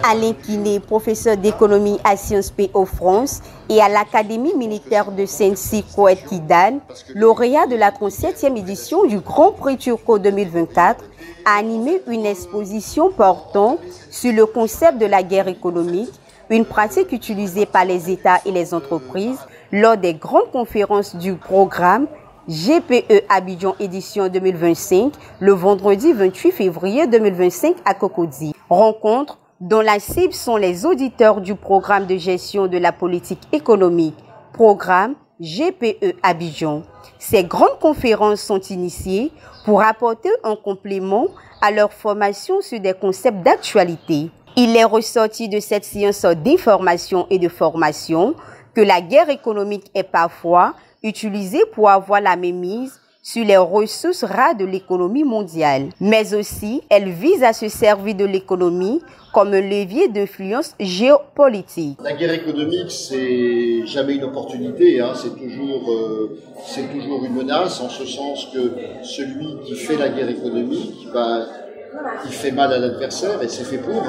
Alain Kiné, professeur d'économie à Sciences Po France et à l'Académie militaire de Saint-Cyr-Coët-Kidal, lauréat de la 37e édition du Grand Prix Turco 2024, a animé une exposition portant sur le concept de la guerre économique, une pratique utilisée par les États et les entreprises lors des grandes conférences du programme GPE Abidjan édition 2025, le vendredi 28 février 2025 à Cocody. Rencontre dont la cible sont les auditeurs du programme de gestion de la politique économique, programme GPE Abidjan. Ces grandes conférences sont initiées pour apporter un complément à leur formation sur des concepts d'actualité. Il est ressorti de cette séance d'information et de formation que la guerre économique est parfois utilisée pour avoir la mainmise sur les ressources rares de l'économie mondiale, mais aussi elle vise à se servir de l'économie comme un levier d'influence géopolitique. La guerre économique, c'est jamais une opportunité, hein. C'est toujours une menace, en ce sens que celui qui fait la guerre économique, il fait mal à l'adversaire, et c'est fait pour,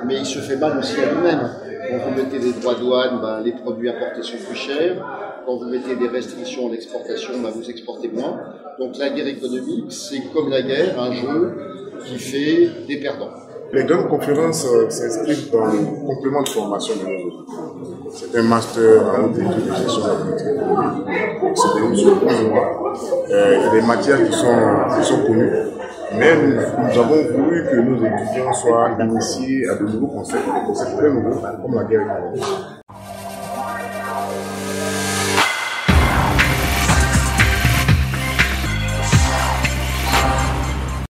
mais il se fait mal aussi à lui-même. Quand vous mettez des droits de douane, les produits importés sont plus chers. Quand vous mettez des restrictions à l'exportation, vous exportez moins. Donc la guerre économique, c'est comme la guerre, un jeu qui fait des perdants. Les grandes conférences s'inscrivent dans le complément de formation de nos auditeurs. C'est un master en haute études de gestion de la politique économique. C'est déroule sur 11 mois. Il y a des matières qui sont connues, mais nous avons voulu que nos étudiants soient initiés à de nouveaux concepts, des concepts très nouveaux, comme la guerre économique.